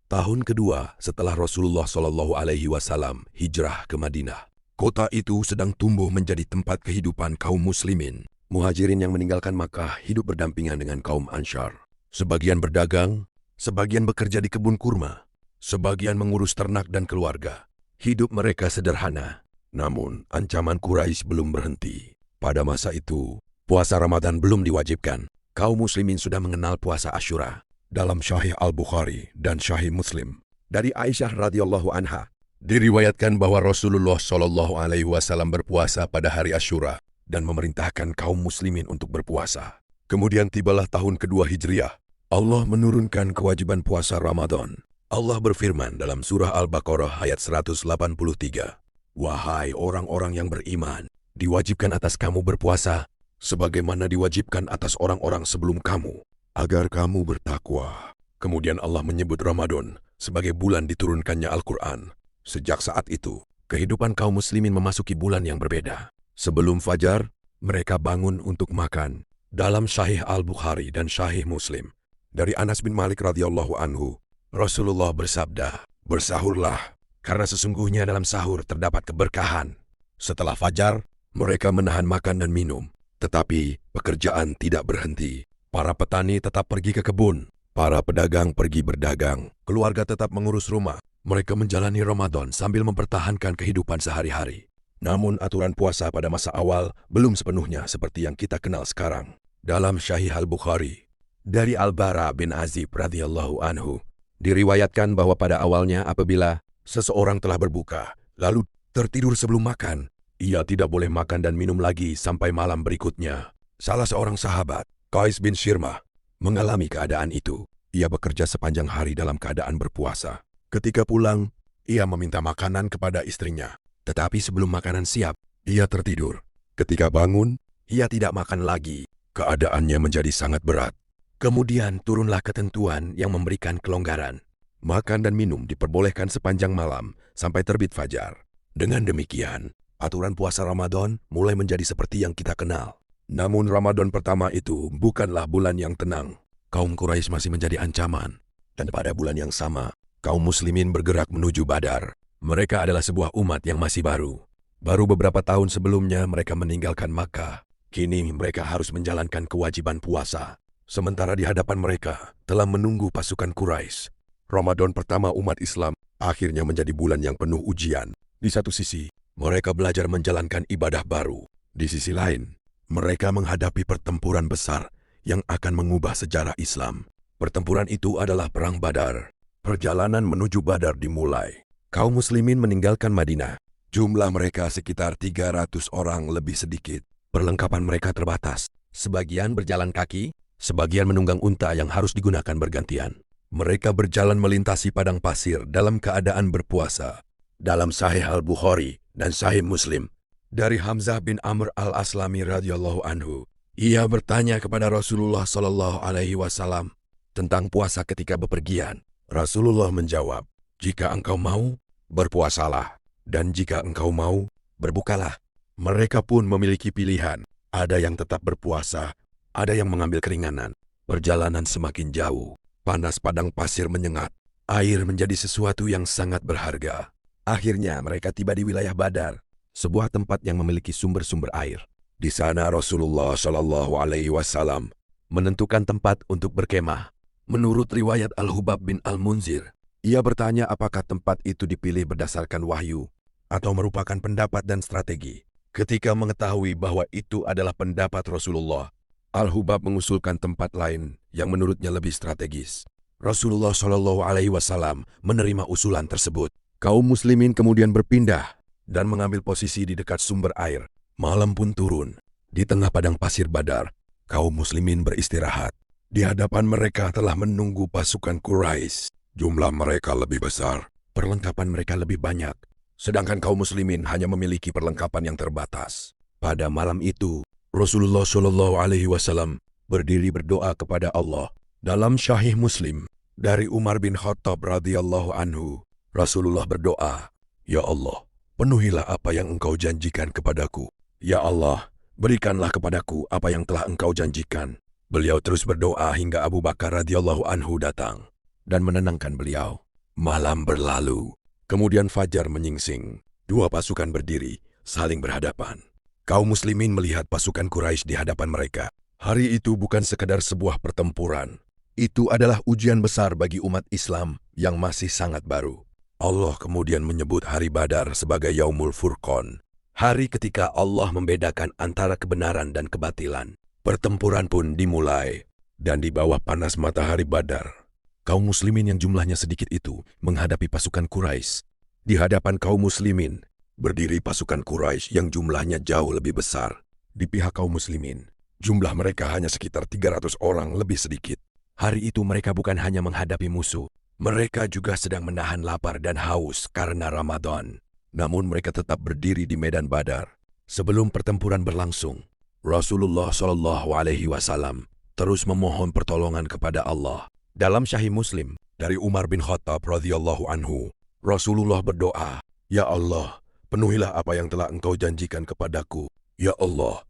tahun kedua setelah Rasulullah SAW hijrah ke Madinah. Kota itu sedang tumbuh menjadi tempat kehidupan kaum muslimin. Muhajirin yang meninggalkan Makkah hidup berdampingan dengan kaum Ansyar. Sebagian berdagang, sebagian bekerja di kebun kurma, sebagian mengurus ternak dan keluarga. Hidup mereka sederhana, namun ancaman Quraisy belum berhenti. Pada masa itu, puasa Ramadan belum diwajibkan. Kaum muslimin sudah mengenal puasa Asyura. Dalam Sahih Al-Bukhari dan Sahih Muslim, dari Aisyah radhiyallahu anha, diriwayatkan bahwa Rasulullah SAW berpuasa pada hari Asyura dan memerintahkan kaum muslimin untuk berpuasa. Kemudian tibalah tahun kedua Hijriah. Allah menurunkan kewajiban puasa Ramadan. Allah berfirman dalam surah Al-Baqarah ayat 183, "Wahai orang-orang yang beriman, diwajibkan atas kamu berpuasa, sebagaimana diwajibkan atas orang-orang sebelum kamu, agar kamu bertakwa." Kemudian Allah menyebut Ramadan sebagai bulan diturunkannya Al-Quran. Sejak saat itu, kehidupan kaum muslimin memasuki bulan yang berbeda. Sebelum fajar, mereka bangun untuk makan. Dalam Sahih Al-Bukhari dan Sahih Muslim, dari Anas bin Malik radhiyallahu anhu, Rasulullah bersabda, "Bersahurlah, karena sesungguhnya dalam sahur terdapat keberkahan." Setelah fajar, mereka menahan makan dan minum. Tetapi pekerjaan tidak berhenti. Para petani tetap pergi ke kebun. Para pedagang pergi berdagang. Keluarga tetap mengurus rumah. Mereka menjalani Ramadan sambil mempertahankan kehidupan sehari-hari. Namun aturan puasa pada masa awal belum sepenuhnya seperti yang kita kenal sekarang. Dalam Sahih Al-Bukhari, dari Al-Bara bin Azib radhiyallahu anhu, diriwayatkan bahwa pada awalnya apabila seseorang telah berbuka, lalu tertidur sebelum makan, ia tidak boleh makan dan minum lagi sampai malam berikutnya. Salah seorang sahabat, Qais bin Shirmah, mengalami keadaan itu. Ia bekerja sepanjang hari dalam keadaan berpuasa. Ketika pulang, ia meminta makanan kepada istrinya. Tetapi sebelum makanan siap, ia tertidur. Ketika bangun, ia tidak makan lagi. Keadaannya menjadi sangat berat. Kemudian turunlah ketentuan yang memberikan kelonggaran. Makan dan minum diperbolehkan sepanjang malam sampai terbit fajar. Dengan demikian, aturan puasa Ramadan mulai menjadi seperti yang kita kenal. Namun Ramadan pertama itu bukanlah bulan yang tenang. Kaum Quraisy masih menjadi ancaman. Dan pada bulan yang sama, kaum muslimin bergerak menuju Badar. Mereka adalah sebuah umat yang masih baru. Baru beberapa tahun sebelumnya mereka meninggalkan Makkah. Kini mereka harus menjalankan kewajiban puasa. Sementara di hadapan mereka telah menunggu pasukan Quraisy. Ramadan pertama umat Islam akhirnya menjadi bulan yang penuh ujian. Di satu sisi, mereka belajar menjalankan ibadah baru. Di sisi lain, mereka menghadapi pertempuran besar yang akan mengubah sejarah Islam. Pertempuran itu adalah Perang Badar. Perjalanan menuju Badar dimulai. Kaum muslimin meninggalkan Madinah. Jumlah mereka sekitar 300 orang lebih sedikit. Perlengkapan mereka terbatas. Sebagian berjalan kaki, sebagian menunggang unta yang harus digunakan bergantian. Mereka berjalan melintasi padang pasir dalam keadaan berpuasa. Dalam Sahih Al-Bukhari dan Sahih Muslim, dari Hamzah bin Amr al-Aslami radhiyallahu anhu, ia bertanya kepada Rasulullah SAW tentang puasa ketika bepergian. Rasulullah menjawab, "Jika engkau mau, berpuasalah. Dan jika engkau mau, berbukalah." Mereka pun memiliki pilihan. Ada yang tetap berpuasa, ada yang mengambil keringanan. Perjalanan semakin jauh. Panas padang pasir menyengat. Air menjadi sesuatu yang sangat berharga. Akhirnya mereka tiba di wilayah Badar, sebuah tempat yang memiliki sumber-sumber air. Di sana Rasulullah SAW menentukan tempat untuk berkemah. Menurut riwayat Al-Hubab bin Al-Munzir, ia bertanya apakah tempat itu dipilih berdasarkan wahyu atau merupakan pendapat dan strategi. Ketika mengetahui bahwa itu adalah pendapat Rasulullah, Al-Hubab mengusulkan tempat lain yang menurutnya lebih strategis. Rasulullah SAW menerima usulan tersebut. Kaum muslimin kemudian berpindah dan mengambil posisi di dekat sumber air. Malam pun turun. Di tengah padang pasir Badar, kaum muslimin beristirahat. Di hadapan mereka telah menunggu pasukan Quraisy. Jumlah mereka lebih besar, perlengkapan mereka lebih banyak. Sedangkan kaum muslimin hanya memiliki perlengkapan yang terbatas. Pada malam itu, Rasulullah SAW berdiri berdoa kepada Allah. Dalam Sahih Muslim, dari Umar bin Khattab radhiyallahu anhu, Rasulullah berdoa, "Ya Allah, penuhilah apa yang Engkau janjikan kepadaku. Ya Allah, berikanlah kepadaku apa yang telah Engkau janjikan." Beliau terus berdoa hingga Abu Bakar radhiyallahu anhu datang dan menenangkan beliau. Malam berlalu. Kemudian fajar menyingsing. Dua pasukan berdiri, saling berhadapan. Kaum muslimin melihat pasukan Quraisy di hadapan mereka. Hari itu bukan sekadar sebuah pertempuran. Itu adalah ujian besar bagi umat Islam yang masih sangat baru. Allah kemudian menyebut hari Badar sebagai Yaumul Furqan. Hari ketika Allah membedakan antara kebenaran dan kebatilan. Pertempuran pun dimulai. Dan di bawah panas matahari Badar, kaum muslimin yang jumlahnya sedikit itu menghadapi pasukan Quraisy. Di hadapan kaum muslimin, berdiri pasukan Quraisy yang jumlahnya jauh lebih besar. Di pihak kaum muslimin, jumlah mereka hanya sekitar 300 orang lebih sedikit. Hari itu mereka bukan hanya menghadapi musuh, mereka juga sedang menahan lapar dan haus karena Ramadan. Namun mereka tetap berdiri di medan Badar. Sebelum pertempuran berlangsung, Rasulullah SAW terus memohon pertolongan kepada Allah. Dalam Sahih Muslim, dari Umar bin Khattab radhiyallahu anhu, Rasulullah berdoa, "Ya Allah, penuhilah apa yang telah Engkau janjikan kepadaku. Ya Allah,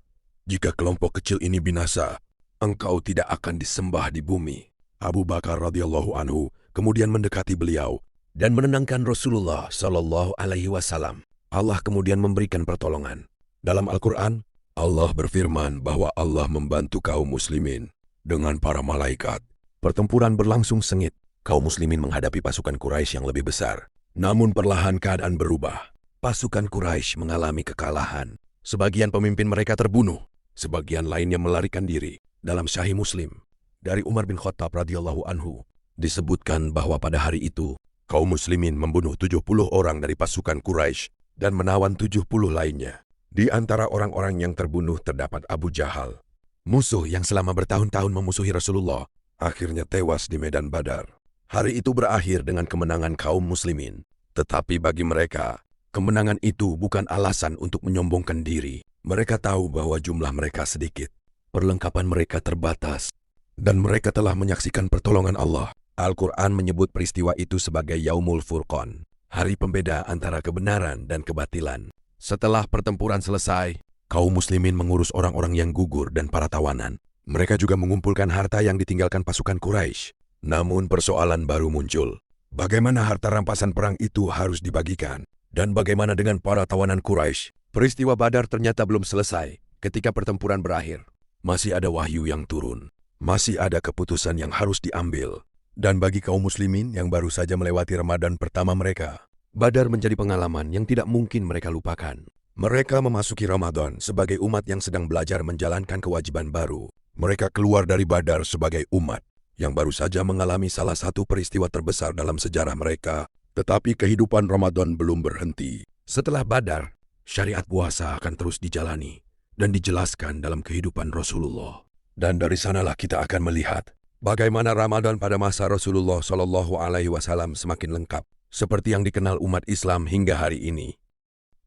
jika kelompok kecil ini binasa, Engkau tidak akan disembah di bumi." Abu Bakar radhiyallahu anhu kemudian mendekati beliau dan menenangkan Rasulullah SAW. Allah kemudian memberikan pertolongan. Dalam Al-Quran, Allah berfirman bahwa Allah membantu kaum muslimin dengan para malaikat. Pertempuran berlangsung sengit. Kaum muslimin menghadapi pasukan Quraisy yang lebih besar. Namun perlahan keadaan berubah. Pasukan Quraisy mengalami kekalahan. Sebagian pemimpin mereka terbunuh. Sebagian lainnya melarikan diri. Dalam Sahih Muslim, dari Umar bin Khattab radhiyallahu anhu, disebutkan bahwa pada hari itu, kaum muslimin membunuh 70 orang dari pasukan Quraisy dan menawan 70 lainnya. Di antara orang-orang yang terbunuh terdapat Abu Jahal. Musuh yang selama bertahun-tahun memusuhi Rasulullah, akhirnya tewas di medan Badar. Hari itu berakhir dengan kemenangan kaum muslimin. Tetapi bagi mereka, kemenangan itu bukan alasan untuk menyombongkan diri. Mereka tahu bahwa jumlah mereka sedikit. Perlengkapan mereka terbatas. Dan mereka telah menyaksikan pertolongan Allah. Al-Quran menyebut peristiwa itu sebagai Yaumul Furqan. Hari pembeda antara kebenaran dan kebatilan. Setelah pertempuran selesai, kaum muslimin mengurus orang-orang yang gugur dan para tawanan. Mereka juga mengumpulkan harta yang ditinggalkan pasukan Quraisy. Namun persoalan baru muncul. Bagaimana harta rampasan perang itu harus dibagikan? Dan bagaimana dengan para tawanan Quraisy? Peristiwa Badar ternyata belum selesai ketika pertempuran berakhir. Masih ada wahyu yang turun. Masih ada keputusan yang harus diambil. Dan bagi kaum muslimin yang baru saja melewati Ramadan pertama mereka, Badar menjadi pengalaman yang tidak mungkin mereka lupakan. Mereka memasuki Ramadan sebagai umat yang sedang belajar menjalankan kewajiban baru. Mereka keluar dari Badar sebagai umat yang baru saja mengalami salah satu peristiwa terbesar dalam sejarah mereka. Tetapi kehidupan Ramadan belum berhenti. Setelah Badar, syariat puasa akan terus dijalani dan dijelaskan dalam kehidupan Rasulullah. Dan dari sanalah kita akan melihat bagaimana Ramadan pada masa Rasulullah SAW semakin lengkap, seperti yang dikenal umat Islam hingga hari ini.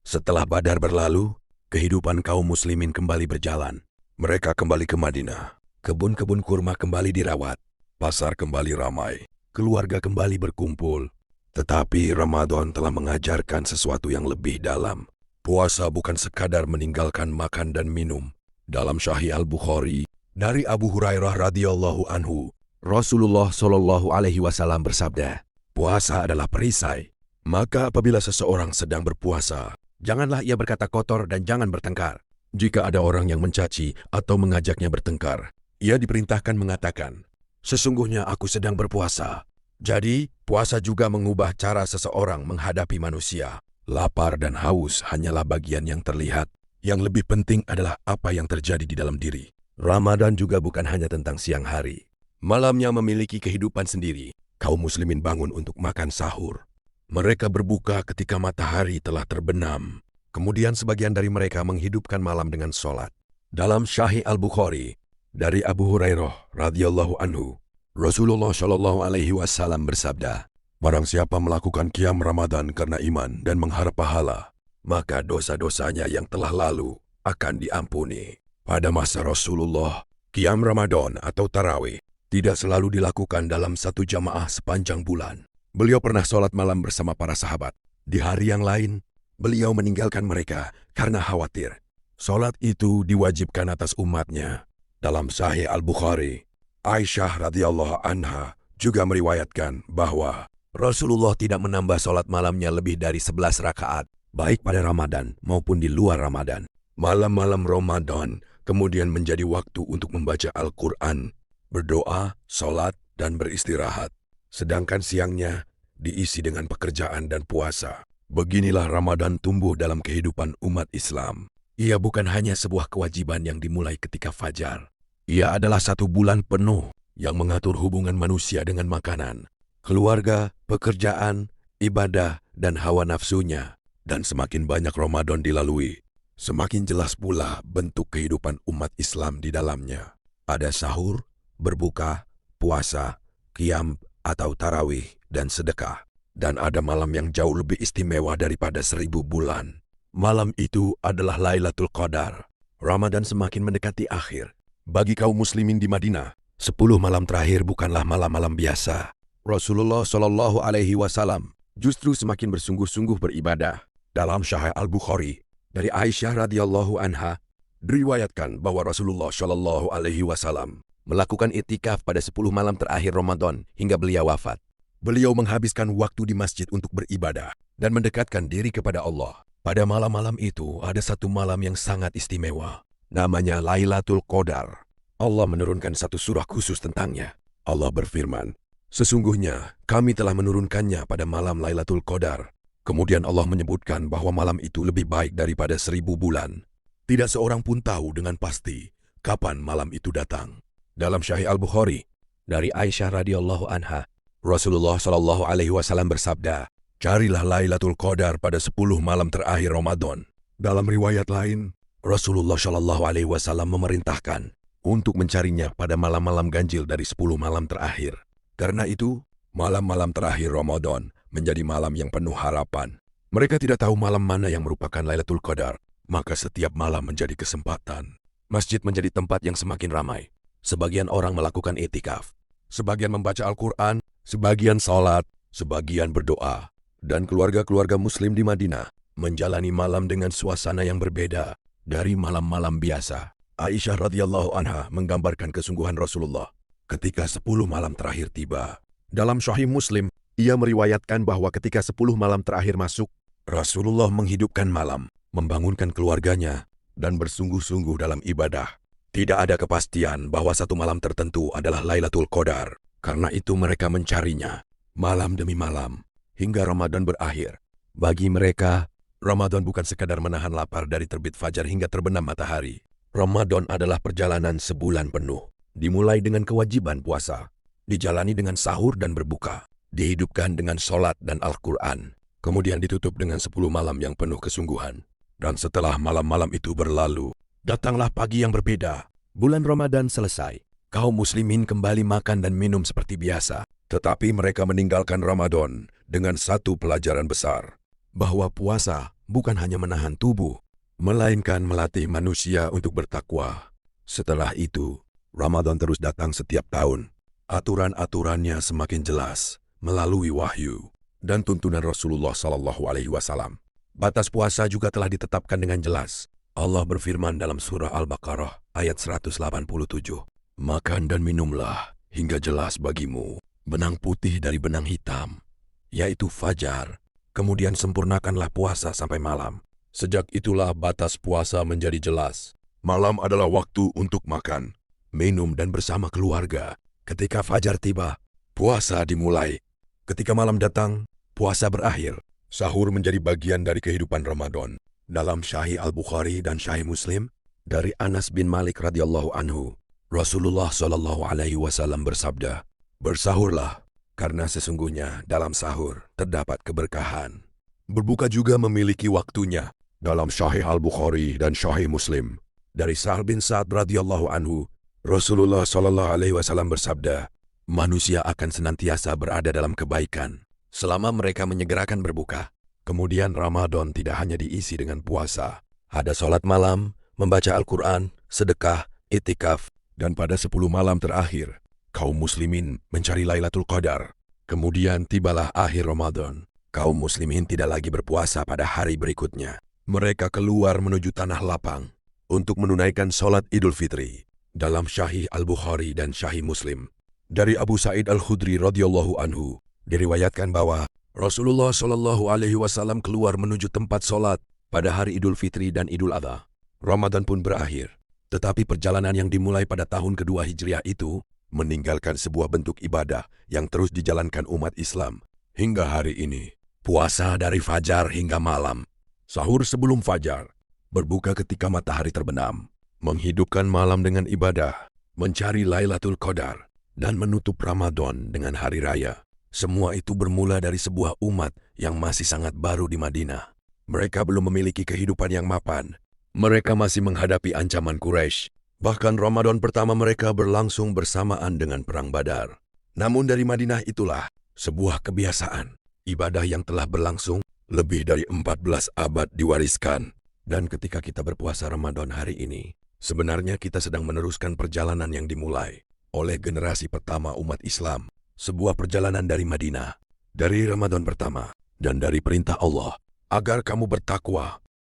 Setelah Badar berlalu, kehidupan kaum muslimin kembali berjalan. Mereka kembali ke Madinah. Kebun-kebun kurma kembali dirawat. Pasar kembali ramai. Keluarga kembali berkumpul. Tetapi Ramadan telah mengajarkan sesuatu yang lebih dalam. Puasa bukan sekadar meninggalkan makan dan minum. Dalam Sahih Al-Bukhari, dari Abu Hurairah radhiyallahu anhu, Rasulullah SAW bersabda, "Puasa adalah perisai. Maka apabila seseorang sedang berpuasa, janganlah ia berkata kotor dan jangan bertengkar. Jika ada orang yang mencaci atau mengajaknya bertengkar, ia diperintahkan mengatakan, 'Sesungguhnya aku sedang berpuasa.' Jadi, puasa juga mengubah cara seseorang menghadapi manusia. Lapar dan haus hanyalah bagian yang terlihat. Yang lebih penting adalah apa yang terjadi di dalam diri. Ramadan juga bukan hanya tentang siang hari. Malamnya memiliki kehidupan sendiri. Kaum muslimin bangun untuk makan sahur. Mereka berbuka ketika matahari telah terbenam. Kemudian sebagian dari mereka menghidupkan malam dengan sholat. Dalam Sahih Al-Bukhari, dari Abu Hurairah radhiyallahu anhu, Rasulullah SAW bersabda, "Barang siapa melakukan qiyam Ramadan karena iman dan mengharap pahala, maka dosa-dosanya yang telah lalu akan diampuni." Pada masa Rasulullah, qiyam Ramadan atau tarawih tidak selalu dilakukan dalam satu jamaah sepanjang bulan. Beliau pernah sholat malam bersama para sahabat. Di hari yang lain, beliau meninggalkan mereka karena khawatir. Sholat itu diwajibkan atas umatnya. Dalam Sahih Al-Bukhari, Aisyah radhiyallahu anha juga meriwayatkan bahwa Rasulullah tidak menambah sholat malamnya lebih dari 11 rakaat, baik pada Ramadan maupun di luar Ramadan. Malam-malam Ramadan kemudian menjadi waktu untuk membaca Al-Quran, berdoa, sholat, dan beristirahat. Sedangkan siangnya diisi dengan pekerjaan dan puasa. Beginilah Ramadan tumbuh dalam kehidupan umat Islam. Ia bukan hanya sebuah kewajiban yang dimulai ketika fajar. Ia adalah satu bulan penuh yang mengatur hubungan manusia dengan makanan, keluarga, pekerjaan, ibadah, dan hawa nafsunya. Dan semakin banyak Ramadan dilalui, semakin jelas pula bentuk kehidupan umat Islam di dalamnya. Ada sahur, berbuka, puasa, qiyam atau tarawih, dan sedekah. Dan ada malam yang jauh lebih istimewa daripada 1000 bulan. Malam itu adalah Lailatul Qadar. Ramadan semakin mendekati akhir. Bagi kaum muslimin di Madinah, 10 malam terakhir bukanlah malam-malam biasa. Rasulullah SAW justru semakin bersungguh-sungguh beribadah. Dalam Sahih Al-Bukhari, dari Aisyah radhiyallahu anha, diriwayatkan bahwa Rasulullah SAW melakukan itikaf pada 10 malam terakhir Ramadan hingga beliau wafat. Beliau menghabiskan waktu di masjid untuk beribadah dan mendekatkan diri kepada Allah. Pada malam-malam itu ada satu malam yang sangat istimewa. Namanya Lailatul Qadar. Allah menurunkan satu surah khusus tentangnya. Allah berfirman, "Sesungguhnya kami telah menurunkannya pada malam Lailatul Qadar." Kemudian Allah menyebutkan bahwa malam itu lebih baik daripada 1000 bulan. Tidak seorang pun tahu dengan pasti kapan malam itu datang. Dalam Sahih Al-Bukhari, dari Aisyah radhiyallahu anha, Rasulullah SAW bersabda, "Carilah Lailatul Qadar pada 10 malam terakhir Ramadan." Dalam riwayat lain, Rasulullah SAW memerintahkan untuk mencarinya pada malam-malam ganjil dari 10 malam terakhir. Karena itu, malam-malam terakhir Ramadan menjadi malam yang penuh harapan. Mereka tidak tahu malam mana yang merupakan Lailatul Qadar, maka setiap malam menjadi kesempatan. Masjid menjadi tempat yang semakin ramai. Sebagian orang melakukan itikaf, sebagian membaca Al-Quran, sebagian sholat, sebagian berdoa. Dan keluarga-keluarga muslim di Madinah menjalani malam dengan suasana yang berbeda dari malam-malam biasa. Aisyah radhiyallahu anha menggambarkan kesungguhan Rasulullah ketika 10 malam terakhir tiba. Dalam Sahih Muslim, ia meriwayatkan bahwa ketika 10 malam terakhir masuk, Rasulullah menghidupkan malam, membangunkan keluarganya, dan bersungguh-sungguh dalam ibadah. Tidak ada kepastian bahwa satu malam tertentu adalah Lailatul Qadar. Karena itu mereka mencarinya, malam demi malam, hingga Ramadan berakhir. Bagi mereka, Ramadan bukan sekadar menahan lapar dari terbit fajar hingga terbenam matahari. Ramadan adalah perjalanan sebulan penuh. Dimulai dengan kewajiban puasa, dijalani dengan sahur dan berbuka, dihidupkan dengan sholat dan Al-Quran, kemudian ditutup dengan 10 malam yang penuh kesungguhan. Dan setelah malam-malam itu berlalu, datanglah pagi yang berbeda. Bulan Ramadan selesai. Kaum muslimin kembali makan dan minum seperti biasa. Tetapi mereka meninggalkan Ramadan dengan satu pelajaran besar. Bahwa puasa bukan hanya menahan tubuh, melainkan melatih manusia untuk bertakwa. Setelah itu, Ramadan terus datang setiap tahun. Aturan-aturannya semakin jelas melalui wahyu dan tuntunan Rasulullah SAW. Batas puasa juga telah ditetapkan dengan jelas. Allah berfirman dalam surah Al-Baqarah ayat 187, "Makan dan minumlah hingga jelas bagimu benang putih dari benang hitam, yaitu fajar. Kemudian sempurnakanlah puasa sampai malam." Sejak itulah batas puasa menjadi jelas. Malam adalah waktu untuk makan, minum dan bersama keluarga. Ketika fajar tiba, puasa dimulai. Ketika malam datang, puasa berakhir. Sahur menjadi bagian dari kehidupan Ramadan. Dalam Sahih Al-Bukhari dan Sahih Muslim, dari Anas bin Malik radhiyallahu anhu, Rasulullah SAW bersabda, "Bersahurlah, karena sesungguhnya dalam sahur terdapat keberkahan." Berbuka juga memiliki waktunya. Dalam Sahih Al-Bukhari dan Sahih Muslim, dari Sa'ad bin Sa'ad radhiyallahu anhu, Rasulullah SAW bersabda, "Manusia akan senantiasa berada dalam kebaikan selama mereka menyegerakan berbuka." Kemudian Ramadan tidak hanya diisi dengan puasa. Ada sholat malam, membaca Al-Quran, sedekah, itikaf, dan pada 10 malam terakhir, kaum muslimin mencari Lailatul Qadar. Kemudian tibalah akhir Ramadan. Kaum muslimin tidak lagi berpuasa pada hari berikutnya. Mereka keluar menuju tanah lapang untuk menunaikan sholat Idul Fitri. Dalam Sahih Al-Bukhari dan Sahih Muslim, dari Abu Sa'id Al-Khudri radhiyallahu anhu, Diriwayatkan bahwa Rasulullah Shallallahu Alaihi Wasallam keluar menuju tempat sholat pada hari Idul Fitri dan Idul Adha. Ramadan pun berakhir. Tetapi perjalanan yang dimulai pada tahun kedua Hijriah itu meninggalkan sebuah bentuk ibadah yang terus dijalankan umat Islam hingga hari ini. Puasa dari fajar hingga malam, sahur sebelum fajar, berbuka ketika matahari terbenam, menghidupkan malam dengan ibadah, mencari Lailatul Qadar, dan menutup Ramadan dengan hari raya. Semua itu bermula dari sebuah umat yang masih sangat baru di Madinah. Mereka belum memiliki kehidupan yang mapan. Mereka masih menghadapi ancaman Quraisy. Bahkan Ramadan pertama mereka berlangsung bersamaan dengan Perang Badar. Namun dari Madinah itulah sebuah kebiasaan. Ibadah yang telah berlangsung lebih dari 14 abad diwariskan. Dan ketika kita berpuasa Ramadan hari ini, sebenarnya kita sedang meneruskan perjalanan yang dimulai oleh generasi pertama umat Islam. Sebuah perjalanan dari Madinah, dari Ramadan pertama, dan dari perintah Allah, agar kamu bertakwa